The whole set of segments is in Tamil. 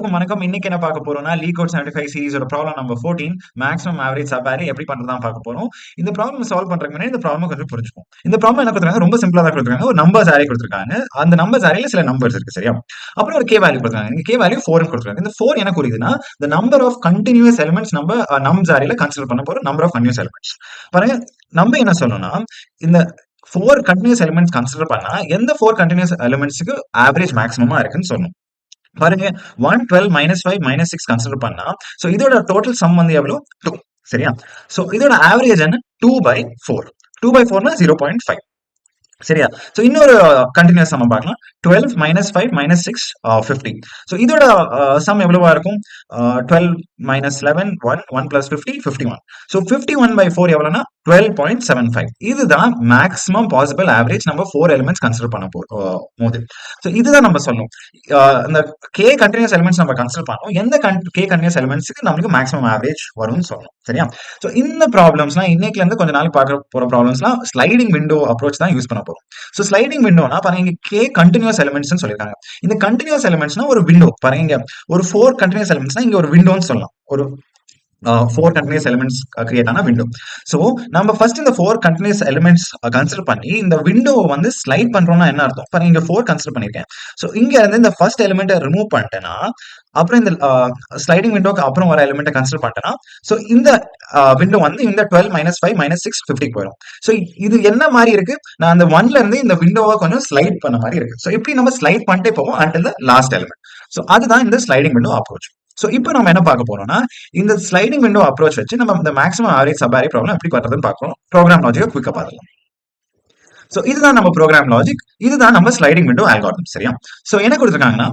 வணக்கம். இன்னைக்கு என்ன பார்க்க போறோம்னா, LeetCode 75 சீரிஸோட problem number 14 maximum average subarray எப்படி பண்றதுதான் பார்க்க போறோம். இந்த ப்ராப்ளம் சால்வ் பண்றதுக்கு முன்னாடி இந்த ப்ராப்ளம் கொஞ்சம் புரிஞ்சுப்போம். இந்த ப்ராப்ளம் என்ன கொடுத்திருக்காங்க, ரொம்ப சிம்பிளா தான் கொடுத்திருக்காங்க. ஒரு நம்பர்ஸ் அரே கொடுத்திருக்காங்க. அந்த நம்பர்ஸ் அரேல சில நம்பர்ஸ் இருக்கு, சரியா? அப்புறம் ஒரு கே வேல்யூ கொடுத்திருக்காங்க. இந்த கே வேல்யூ 4 ன்னு கொடுத்திருக்காங்க. இந்த 4 என்ன குறிக்குதுன்னா, the number of continuous elements நம்ம நம்ஸ் அரேல கன்சிடர் பண்ண போறோம். Number of continuous elements. பாருங்க, நம்ம என்ன சொல்லணும்னா, இந்த 4 கன்டினியூஸ் எலிமெண்ட்ஸ் கன்சிடர் பண்ணா எந்த 4 கன்டினியூஸ் எலிமெண்ட்ஸ்க்கு ஆவரேஜ் மேக்ஸிமமா இருக்குன்னு சொல்லணும். பாருங்க, 1 12 -5 -6 கன்சிடர் பண்ணா, சோ இதோட டோட்டல் சம் வந்து எவ்வளவு? 2. சரியா? சோ இதோட ஆவரேஜ் என்ன? 2/4. 2/4 னா 0.5. சரியா? சோ இன்னொரு கண்டினியூஸ் சம் பார்க்கலாம். 12 -5 -6 50. சோ இதோட சம் எவ்வளவா இருக்கும்? 12 -11 1 1 + 50 51. சோ 51/4 எவ்வளவுனா 12.75. இதுதான் மேக்ஸிமம் பாசிபிள் ஆவரேஜ் நம்ம 4 எலிமெண்ட்ஸ் கன்சிடர் பண்ண போது. சோ இதுதான் நம்ம சொல்லணும். இந்த k கண்டினியூஸ் எலிமெண்ட்ஸ் நம்ம கன்சிடர் பண்ணோம். எந்த k கண்டினியூஸ் எலிமெண்ட்ஸ்க்கு நமக்கு மேக்ஸிமம் ஆவரேஜ் வரும்னு சொல்லணும். சரியா? சோ இந்த ப்ராப்ளம்ஸ்லாம் இன்னைக்குல இருந்து கொஞ்ச நாள் பார்க்க போற ப்ராப்ளம்ஸ்லாம் ஸ்லைடிங் விண்டோ அப்ரோச் தான் யூஸ் பண்ண போறோம். சோ ஸ்லைடிங் விண்டோனா பாருங்க, இங்க k கண்டினியூஸ் எலிமெண்ட்ஸ் சொல்லிருக்காங்க. இந்த கண்டினியூஸ் எலிமெண்ட்ஸ்னா ஒரு விண்டோ. பாருங்க, இங்க ஒரு 4 கண்டினியூஸ் எலிமெண்ட்ஸ்னா இங்க ஒரு விண்டோன்னு சொல்லலாம். ஒரு 4 continuous elements கிரியேட் ஆன விண்டோ. சோ நம்ம ஃபர்ஸ்ட் இந்த 4 continuous elements கன்சிடர் பண்ணி இந்த விண்டோவை வந்து ஸ்லைட் பண்றோம்னா என்ன அர்த்தம்? பாருங்க, இங்க 4 கன்சிடர் பண்ணிருக்கேன். சோ இங்க இருந்து இந்த ஃபர்ஸ்ட் எலிமெண்ட்டை ரிமூவ் பண்ணிட்டேன்னா, அப்புறம் இந்த ஸ்லைடிங் விண்டோக்கு அப்புறம் வர எலிமெண்ட்டை கன்சிடர் பண்ணிட்டேன்னா, சோ இந்த விண்டோ வந்து இந்த 12 -5 -6 50 போயிடும். சோ இது என்ன மாதிரி இருக்கு? நான் அந்த 1ல இருந்து இந்த விண்டோவை கொஞ்சம் ஸ்லைட் பண்ண மாதிரி இருக்கு. சோ இப்படி நம்ம ஸ்லைட் பண்ணிட்டே போவோம் until the last element. So அதுதான் இந்த ஸ்லைடிங் விண்டோ அப்ரோச். சோ இப்போ நம்ம என்ன பார்க்க போறோம்னா, இந்த ஸ்லைடிங் விண்டோ அப்ரோச் வச்சு நம்ம இந்த maximum average sub array problem எப்படி பண்றதுன்னு பார்க்கணும். ப்ரோக்ராம் லாஜிக்கை குயிக்கா பார்க்கலாம். சோ இதுதான் நம்ம ப்ரோக்ராம் லாஜிக். இதுதான் நம்ம ஸ்லைடிங் விண்டோ அல்காரிதம். சரியா? சோ என்ன கொடுத்திருக்காங்கன்னா,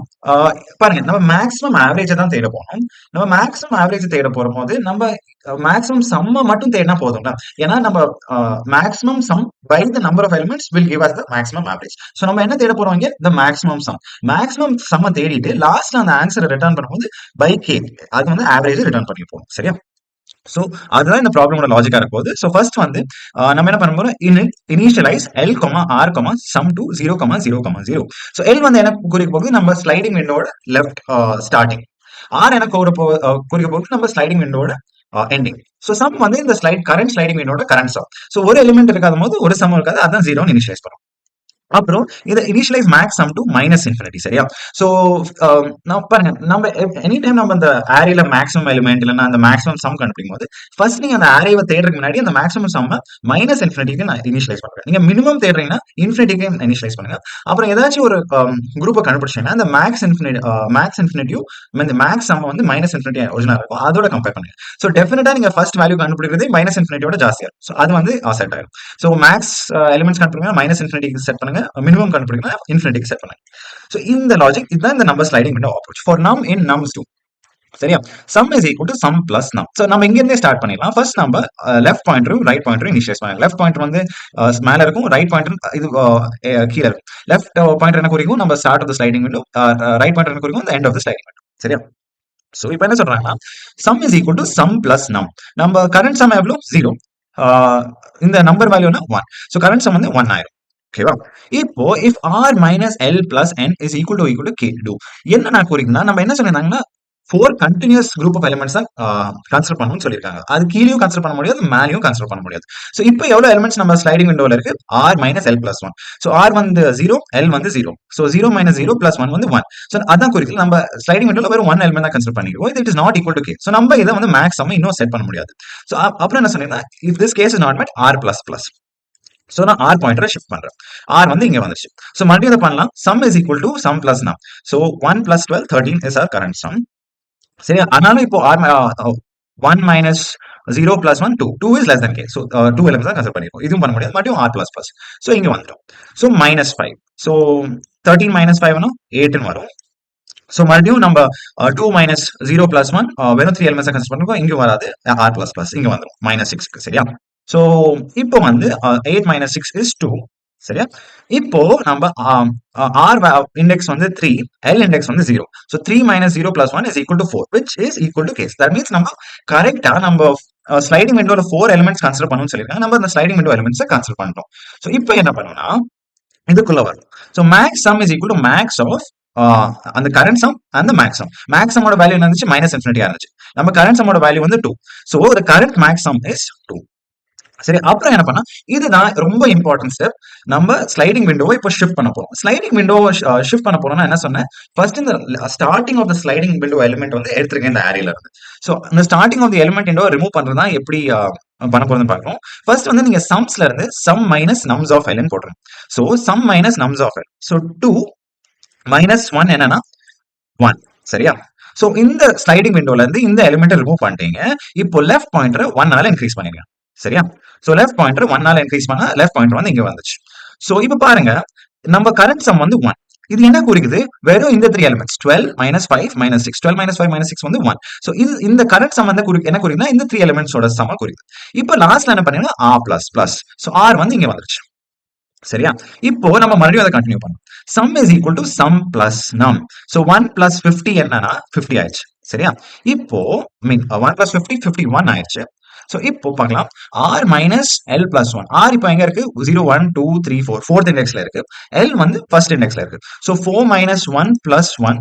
பாருங்க, நம்ம மேக்ஸிமம் ஆவரேஜ் தான் தேட போறோம். நம்ம மேக்ஸிமம் ஆவரேஜ் தேட போகும்போது நம்ம மேக்ஸிமம் சம்ம மட்டும் தேடினா போதும்ல. ஏன்னா நம்ம maximum sum by the number of elements will give us the maximum average. So நம்ம என்ன தேட போறோம்? இங்க த மேக்ஸிமம் சம். மேக்ஸிமம் சம்ம தேடிட்டு லாஸ்ட்ல அந்த ஆன்சரை ரிட்டர்ன் பண்ணும்போது பை கே, அது வந்து ஆவரேஜ் ரிட்டர்ன் பண்ணி போகும். சரியா? சோ அதுதான் இந்த ப்ராப்ளமோட லாஜிக்கா இருக்க போகுது. சோ ஃபர்ஸ்ட் வந்து நம்ம என்ன பண்ண போறோம்? Initialise L, R, sum to 0, 0, 0. So L வந்து என்ன குறிக்க போகுது? நம்ம ஸ்லைடிங் விண்டோட லெஃப்ட் ஸ்டார்டிங். R என்ன குறிக்க போகுது? நம்ம ஸ்லைடிங் விண்டோட எண்டிங். சோ சம் வந்து இந்த கரண்ட் ஸ்லைடிங் விண்டோட கரண்ட் சம். சோ ஒரு எலிமெண்ட் இருக்காத போது ஒரு சம் இருக்காது, அதான் 0 இனிஷியலைஸ் பண்ணும். அப்புறம் இத இனிஷியலைஸ் மேக்ஸ் சம் டு -∞. சரியா? சோ நான் பாருங்க, நம்ம எனி டைம் நம்ம அந்த அரேல மேக்ஸிமம் எலிமெண்ட் இல்லனா அந்த மேக்ஸிமம் சம் கண்டுபிடிக்கும் போது ஃபர்ஸ்ட் நீங்க அந்த அரேவை தேடுறதுக்கு முன்னாடி அந்த மேக்ஸிமம் சம்ம -∞ நான் இனிஷியலைஸ் பண்றேன். நீங்க மினிமம் தேடுறீங்கன்னா இன்ஃபினிட்டிக்கு இனிஷியலைஸ் பண்ணுங்க. அப்புறம் ஏதாச்சும் ஒரு குரூப்பை கண்டுபிடிச்சீங்கன்னா அந்த மேக்ஸ் இன்ஃபினிட்டியும் இந்த மேக்ஸ் சம் வந்து -∞ ஒரிஜினல் இருக்கும், அதோட கம்பேர் பண்ணுங்க. சோ டெஃபினட்டா நீங்க ஃபர்ஸ்ட் வேல்யூ கண்டுபிடிக்கிறது -∞ ஜாஸ்தியா இருக்கும். சோ அது வந்து செட் ஆகும். சோ மேக்ஸ் எலிமெண்ட்ஸ் கண்டுபிடிக்கணும் -∞ செட் பண்ணுங்க, மினிமம் கண்டுபிடிக்கணும் இன்ஃபினிட்டிக்கு செட் பண்ணுங்க. சோ இந்த லாஜிக் இதுதான் இந்த number sliding window approach for num in nums 2. சரியா? sum is equal to sum plus num. So நம்ம இங்க இருந்தே ஸ்டார்ட் பண்ணிடலாம். ஃபர்ஸ்ட் நம்ம லெஃப்ட் பாயிண்டரும் ரைட் பாயிண்டரும் இனிஷியலைஸ் பண்ணலாம். லெஃப்ட் பாயிண்டர் வந்து மேல இருக்கும், ரைட் பாயிண்டர் இது கீழ இருக்கும். லெஃப்ட் பாயிண்டர் என்ன குறிக்கும்? நம்ம start of the sliding window. Right pointer என்ன குறிக்கும்? the end of the sliding window. சரியா? சோ இப்போ என்ன சொல்றாங்கன்னா, sum is equal to sum plus num. நம்ம கரண்ட் சம் எவ்வளவு? 0. இந்த நம்பர் வேல்யூனா 1. சோ கரண்ட் சம் வந்து 1 ஆயிரும். ஓகேவா? இப்போ if r minus l plus n is equal to k do என்ன நான் குறிக்குன்னா, நம்ம என்ன சொல்லிருந்தாங்கன்னா 4 கண்டினியூஸ் குரூப் ஆஃப் எலிமெண்ட்ஸ் தான் கன்சிடர் பண்ணணும்னு சொல்லிருக்காங்க. அது கீழயும் கன்சிடர் பண்ண முடியாது, மேலயும் கன்சிடர் பண்ண முடியாது. சோ இப்போ எவ்வளவு எலிமெண்ட்ஸ் நம்ம ஸ்லைடிங் விண்டோல இருக்கு? r minus l plus 1. So r வந்து 0, l வந்து 0. சோ 0 minus 0 plus 1 வந்து 1. சோ அதான் குறிக்கல. நம்ம ஸ்லைடிங் விண்டோல வெறும் 1 எலிமெண்ட் தான் கன்சிடர் பண்ணிருக்கோம். it is not equal to k. So நம்ம இத வந்து மேக்ஸ் சம் இன்னும் செட் பண்ண முடியாது. சோ அப்புறம் என்ன சொன்னீங்கன்னா, if this case is not met, r plus plus. So நான் r பாயிண்டரை ஷிஃப்ட் பண்றேன். r வந்து இங்க வந்துருச்சு. சோ மறுபடியும் இத பண்ணலாம். sum is equal to sum plus num. So 1 plus 12 13 is our current sum. சரியா? ஆனாலும் இப்போ r 1 minus 0 plus 1 2. 2 is less than k. So 2 elements தான் கன்சிடர் பண்ணிருக்கோம். இதுவும் பண்ண முடியாது. மறுபடியும் r plus plus. சோ இங்க வந்துரும். சோ -5. சோ 13 minus 5 னா 8 ன்னு வரும். சோ மறுபடியும் நம்ம 2 minus 0 plus 1 வெறும் 3 எலிமெண்ட்ஸ் கன்சிடர் பண்ணிருக்கோம். இங்க வராது, r plus plus இங்க வந்துரும் -6க்கு. சரியா? சோ இப்போ வந்து 8 minus 6 is 2. சரியா? இப்போ நம்ம r இண்டெக்ஸ் வந்து 3, l இண்டெக்ஸ் வந்து 0. So 3 minus 0 plus 1 is equal to 4, which is equal to k. That means நம்ம கரெக்ட்டா நம்ம ஸ்லைடிங் விண்டோல 4 எலிமெண்ட்ஸ் கன்சிடர் பண்ணனும்னு சொல்லிருக்காங்க. நம்ம அந்த ஸ்லைடிங் விண்டோ எலிமெண்ட்ஸை கன்சிடர் பண்ணிட்டோம். சோ இப்போ என்ன பண்ணனும்னா இதுக்குள்ள வரும். So max sum is equal to max of அந்த கரண்ட் சம் அந்த மேக்ஸம் மேக்ஸமோட வேல்யூ என்ன இருந்துச்சு மைனஸ் இன்ஃபினிட்டியா இருந்துச்சு. நம்ம கரண்ட் சம்மோட வேல்யூ வந்து 2. So the current மேக்ஸம் is 2. சரி, அப்புறம் என்ன பண்ணா இதுதான் ரொம்ப இம்பார்ட்டன்ட் ஸ்டெப். நம்ம ஸ்லைடிங் விண்டோவை இப்போ ஷிஃப்ட் பண்ண போறோம். ஸ்லைடிங் விண்டோவை ஷிஃப்ட் பண்ண போறோம்னா என்ன சொன்னேன், ஃபர்ஸ்ட் இந்த starting of the sliding window element வந்து எடுத்திருக்கேன் இந்த ஏரியால இருந்து. ஸோ இந்த starting of the element window remove பண்றதுதான் எப்படி பண்ண போறதுன்னு பார்க்கணும். ஃபர்ஸ்ட் வந்து நீங்க சம்ஸ்ல இருந்து சம் மைனஸ் நம்ஸ் ஆஃப் எல்னு போட்டுருங்க. So sum minus nums of L. So 2 minus 1 என்னன்னா 1. சரியா? சோ இந்த ஸ்லைடிங் விண்டோல இருந்து இந்த எலிமெண்ட்டை ரிமூவ் பண்ணிட்டீங்க. இப்போ லெஃப்ட் பாயிண்டரை 1 ஆல இன்க்ரீஸ் பண்ணிருங்க. சரியா? சோ லெஃப்ட் பாயிண்டர் 1 ஆல இன்க்ரீஸ் பண்ணா லெஃப்ட் பாயிண்டர் வந்து இங்க வந்துச்சு. சோ இப்போ பாருங்க, நம்ம கரண்ட் சம் வந்து 1. இது என்ன குறிக்குது? வெறும் இந்த 3 elements 12 minus 5 minus 6. 12 minus 5 minus 6 வந்து 1. சோ இது இந்த கரண்ட் சம் வந்து என்ன குறிக்குதுன்னா இந்த 3 எலிமெண்ட்ஸோட சம்ம குறிக்குது. இப்போ லாஸ்ட்ல என்ன பண்ணீங்கன்னா r plus plus. So r வந்து இங்க வந்துருச்சு. சரியா? இப்போ நம்ம மறுபடியும் அதை கண்டினியூ பண்ணோம். sum is equal to sum plus num. So 1 plus 50 என்னன்னா 50 ஆயிடுச்சு. சரியா? இப்போ மீன் 1 plus 50 51 ஆயிடுச்சு. சோ இப்போ பார்க்கலாம் r minus l plus 1. r இப்போ எங்க இருக்கு? 0 1 2 3 4 4th இண்டெக்ஸ்ல இருக்கு. l வந்து ஃபர்ஸ்ட் இண்டெக்ஸ்ல இருக்கு. So 4 minus 1 plus 1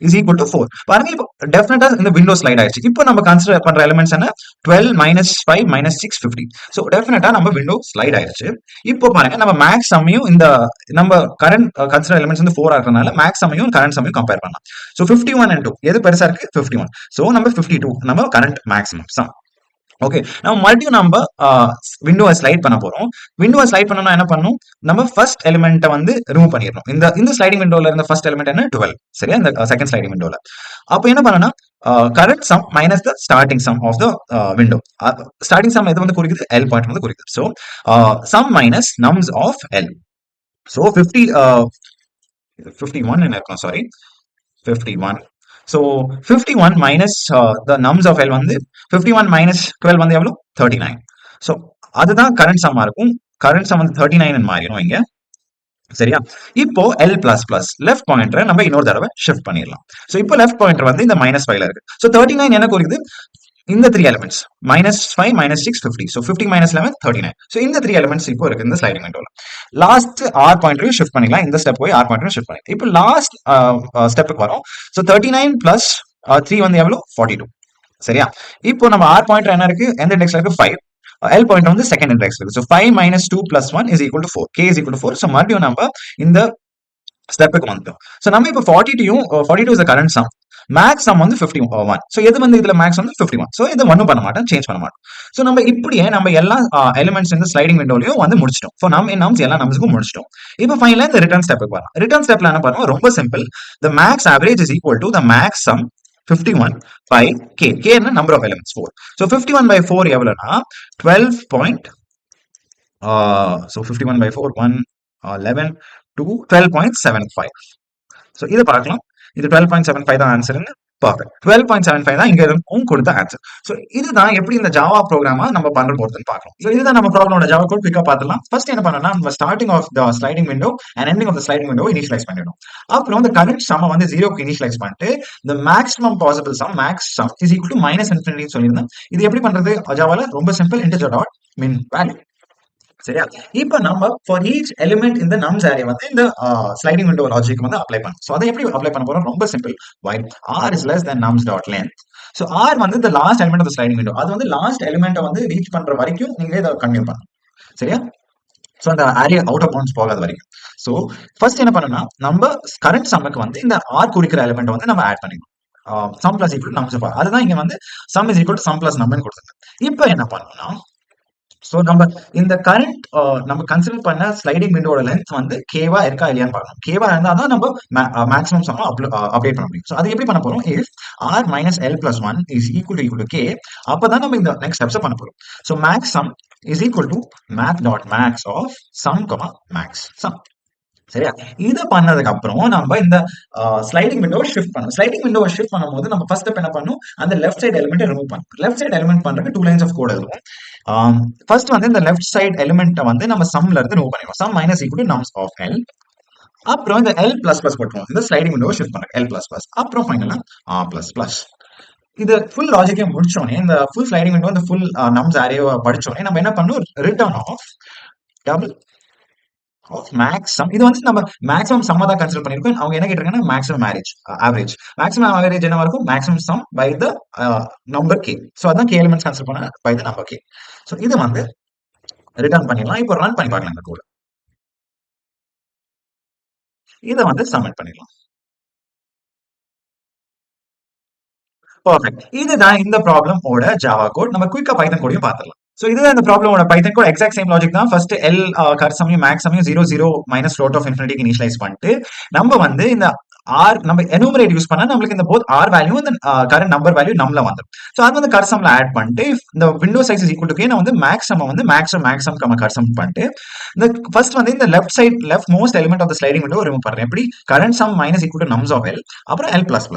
is equal to 4. பாருங்க இப்போ டெஃபினட்டா இந்த விண்டோ ஸ்லைட் ஆயிடுச்சு. இப்போ நம்ம கன்சிடர் பண்ற எலிமெண்ட்ஸ் என்ன 12 minus 5 minus 6 50. சோ டெஃபினட்டா நம்ம விண்டோ ஸ்லைட் ஆயிடுச்சு. இப்போ பாருங்க நம்ம மேக்ஸ் சம்மையும் இந்த நம்ம கரண்ட் கன்சிடர் எலிமெண்ட்ஸ் வந்து 4 ஆகிறதுனால மேக்ஸ் சம்மையும் கரண்ட் சம்மையும் கம்பேர் பண்ணலாம். சோ 51 and 2 எது பெருசா இருக்கு 51. சோ நம்ம 52 நம்ம கரண்ட் மேக்ஸிமம் சம். ஓகே, நம்ம மறுபடியும் நம்ம விண்டோவை ஸ்லைட் பண்ண போறோம். விண்டோவை ஸ்லைட் பண்ணனும்னா என்ன பண்ணணும், நம்ம ஃபர்ஸ்ட் எலிமெண்ட்டை வந்து ரிமூவ் பண்ணிடணும். இந்த ஸ்லைடிங் விண்டோல இருந்த ஃபர்ஸ்ட் எலிமெண்ட் என்ன 12. சரியா? இந்த செகண்ட் ஸ்லைடிங் விண்டோல அப்போ என்ன பண்ணனும்னா current sum minus the starting sum of the window. Starting sum எது வந்து குறிக்குது எல் பாயிண்ட் வந்து குறிக்குது. So sum minus nums of L. So 51 என்ன இருக்கும், sorry 51. So 51 minus the nums of L வந்து 51 minus 12 வந்து எவ்வளவு 39. So அதுதான் கரண்ட் சம்மா இருக்கும். கரண்ட் சம் வந்து 39 மாறிடும் இங்க. சரியா? இப்போ L plus plus லெஃப்ட் பாயிண்டரை நம்ம இன்னொரு தடவை ஷிஃப்ட் பண்ணிடலாம். சோ இப்போ லெஃப்ட் பாயிண்டர் வந்து இந்த -5ல இருக்கு. சோ 39 என்ன குறிக்குது? இந்த 3 எலிமெண்ட்ஸ் -5 -6 50. So 50 minus 11 39. So இந்த 3 எலிமெண்ட்ஸ் இப்போ இருக்கு இந்த ஸ்லைடிங் விண்டோல. லாஸ்ட் r பாயிண்டரையும் ஷிஃப்ட் பண்ணிக்கலாம். இந்த ஸ்டெப் போய் r பாயிண்டரையும் ஷிஃப்ட் பண்ணிக்கலாம். இப்போ லாஸ்ட் ஸ்டெப்புக்கு வரோம். So 39 plus 3 வந்து எவ்வளவு 42. சரியா? இப்போ நம்ம r பாயிண்டர் என்ன இருக்கு, எந்த இண்டெக்ஸ்ல இருக்கு 5. L பாயிண்டர் வந்து செகண்ட் இண்டெக்ஸ்ல இருக்கு. So 5 minus 2 plus 1 is equal to 4. K is equal to 4. So மறுபடியும் நம்ம இந்த ஸ்டெப்புக்கு வந்துட்டோம். சோ நம்ம இப்போ 42 is the current sum. Max sum வந்து 51. சோ எது வந்து இதுல மேக்ஸ் வந்து 51. சோ இதை ஒன்றும் பண்ண மாட்டோம், சேஞ்ச் பண்ண மாட்டோம். சோ நம்ம இப்படியே நம்ம எல்லா எலிமெண்ட்ஸ் இந்த ஸ்லைடிங் விண்டோலயும் வந்து முடிச்சிட்டோம். சோ நம்ம நம்ஸ் எல்லா நம்ஸ்க்கும் முடிச்சிட்டோம். இப்போ ஃபைனலா இந்த ரிட்டர்ன் ஸ்டெப்புக்கு வரலாம். ரிட்டர்ன் ஸ்டெப்ல என்ன பண்ணுவோம், ரொம்ப simple. the max average is equal to the max sum 51 by k. k என்ன number of elements 4. So 51 by 4 எவ்வளவுனா 12 point so 51 by 4 1 11 2 12.75. சோ இத பார்க்கலாம். இது 12.75 தான் ஆன்சர்னு. பர்ஃபெக்ட். 12.75 தான் இங்க இருக்கும் கொடுத்த ஆன்சர். சோ இதுதான் எப்படி இந்த ஜாவா ப்ரோக்ராமா நம்ம பண்ற போறதுன்னு பார்க்கலாம். சோ இதுதான் நம்ம ப்ராப்ளமோட ஜாவா கோட் குயிக்கா பார்த்துலாம். ஃபர்ஸ்ட் என்ன பண்ணனும்னா நம்ம starting of the sliding window and ending of the sliding window initialize பண்ணிடணும். அப்புறம் the current sum வந்து 0 க்கு இனிஷியலைஸ் பண்ணிட்டு the maximum possible sum max sum is equal to minus infinity ன்னு சொல்லிருந்தேன். இது எப்படி பண்றது ஜாவால ரொம்ப simple. integer dot min value. சரியா? இப்போ நம்ம ஃபார் ஈச் எலிமெண்ட் இந்த நம்ஸ் அரே வந்து இந்த ஸ்லைடிங் விண்டோ லாஜிக் வந்து அப்ளை பண்ணணும். சோ அதை எப்படி அப்ளை பண்ண போறோம், ரொம்ப simple. while r is less than nums dot length. So r வந்து the last element of the sliding window. அது வந்து லாஸ்ட் எலிமெண்ட்டை வந்து ரீச் பண்ற வரைக்கும் நீங்க இத கன்டினியூ பண்ணணும். சரியா? சோ அந்த அரே அவுட் ஆஃப் பவுண்ட்ஸ் போகாத வரைக்கும். சோ ஃபர்ஸ்ட் என்ன பண்ணனும்னா நம்ம கரண்ட் சம்முக்கு வந்து இந்த r குறிக்கிற எலிமெண்ட் வந்து நம்ம ஆட் பண்ணிக்கணும். sum plus equal to nums of r. அதுதான் இங்க வந்து sum is equal to sum plus num ன்னு கொடுத்திருக்கேன். இப்போ என்ன பண்ணனும்னா சோ நம்ம இந்த கரண்ட் நம்ம கன்சிடர் பண்ண ஸ்லைடிங் விண்டோட லென்த் வந்து கேவா இருக்கா இல்லையான்னு பார்க்கணும். கேவா இருந்தா தான் நம்ம மேக்ஸிமம் சம் அப்டேட் பண்ண முடியும். சோ அது எப்படி பண்ண போறோம், if r minus l plus 1 is equal to k, அப்பதான் நம்ம இந்த நெக்ஸ்ட் ஸ்டெப்ஸ் பண்ண போறோம். So max sum is equal to math dot max of sum max sum. சரியா? இத பண்ணதுக்கு அப்புறம் நம்ம இந்த ஸ்லைடிங் விண்டோவை ஷிஃப்ட் பண்ணணும். ஸ்லைடிங் விண்டோவை ஷிஃப்ட் பண்ணும்போது நம்ம ஃபர்ஸ்ட் ஸ்டெப் என்ன பண்ணணும், அந்த லெஃப்ட் சைடு எலிமெண்ட்டை ரிமூவ் பண்ணணும். லெஃப்ட் சைடு எலிமெண்ட் பண்றதுக்கு 2 லைன்ஸ் ஆஃப் கோட் எழுதுவோம். ஃபர்ஸ்ட் வந்து இந்த லெஃப்ட் சைடு எலிமெண்ட்டை வந்து நம்ம சம்ல இருந்து ரிமூவ் பண்ணிடுவோம். Sum minus equal to nums of L. அப்புறம் இந்த எல் பிளஸ் பிளஸ் போட்டுருவோம். இந்த ஸ்லைடிங் விண்டோவை ஷிஃப்ட் பண்றோம் எல் பிளஸ் பிளஸ். அப்புறம் ஃபைனலா பிளஸ் பிளஸ். இது ஃபுல் லாஜிக்கே முடிச்சோடனே இந்த ஃபுல் ஸ்லைடிங் விண்டோ இந்த ஃபுல் நம்ஸ் அரேவை படிச்சோடனே நம்ம என்ன பண்ணணும், return of double of max sum. இது வந்து நம்ம மேக்ஸிமம் சம்ம தான் கன்சிடர் பண்ணியிருக்கோம். அவங்க என்ன கேட்டிருக்காங்கன்னா maximum marriage average. Maximum average என்னவா இருக்கும்? Maximum sum by the number K. So அதான் கே எலிமெண்ட்ஸ் கன்சிடர் பண்ண by the number K. So இது வந்து ரிட்டர்ன் பண்ணிடலாம். இப்போ ரன் பண்ணி பார்க்கலாம் இந்த கோட். இத வந்து சப்மிட் பண்ணிடலாம். பெர்ஃபெக்ட். இதுதான் இந்த ப்ராப்ளம் ஓட ஜாவா கோட். நம்ம குயிக்கா பைத்தன் கோடையும் பார்த்துடலாம். சோ இதுதான் இந்த ப்ராப்ளமோட Python code. Exact same logic தான். ஃபர்ஸ்ட் எல் கர்சமையும் மேக்ஸமையும் 0 மைனஸ் ஃப்ளோட் ஆஃப் இன்ஃபினிட்டிக்கு இனிஷியலைஸ் பண்ணிட்டு நம்ம வந்து இந்த ஆர் நம்ம எனுமரேட் யூஸ் பண்ணா நம்மளுக்கு இந்த போத் ஆர் வேல்யூ இந்த கரண்ட் நம்பர் வேல்யூ நம்மள வந்துடும். சோ அது வந்து கர்சம்ல ஆட் பண்ணிட்டு இந்த window size is equal to K நான் வந்து மேக்ஸம் வந்து மேக்ஸம் கர்சம் பண்ணிட்டு இந்த ஃபர்ஸ்ட் வந்து இந்த left side left most element of the sliding window remove பண்றேன். எப்படி current sum minus equal to nums of L அப்புறம் எல் பிளஸ்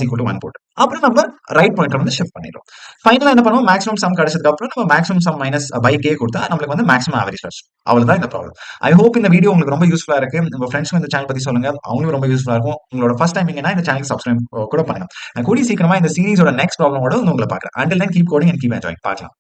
ஈக்குவல் டு 1 போட்டு அப்புறம் நம்ம ரைட் பாயிண்டர் வந்து ஷிஃப்ட் பண்ணிடுறோம். ஃபைனலா என்ன பண்ணுவோம்? மேக்ஸிமம் சம் கிடைச்சதுக்கு அப்புறம் நம்ம maximum some minus by K கொடுத்தா நம்மளுக்கு வந்து மேக்ஸிமம் ஆவரேஜ் கிடைச்சிடும். அவ்வளவுதான் இந்த ப்ராப்ளம். ஐ ஹோப் இந்த வீடியோ உங்களுக்கு ரொம்ப யூஸ்ஃபுல்லா இருக்கு. உங்க ஃப்ரெண்ட்ஸ்க்கு இந்த சேனல் பத்தி சொல்லுங்க. அவங்களுக்கு ரொம்ப யூஸ்ஃபுல்லா இருக்கும். உங்களோட ஃபர்ஸ்ட் டைம் இந்த சேனலுக்கு சப்ஸ்கிரைப் கூட பண்ணுங்க. நான் கூடிய சீக்கிரமா இந்த சீரிஸோட நெக்ஸ்ட் ப்ராப்ளமோட உங்களை பார்க்குறேன். Until then keep coding and keep enjoying. பார்க்கலாம்.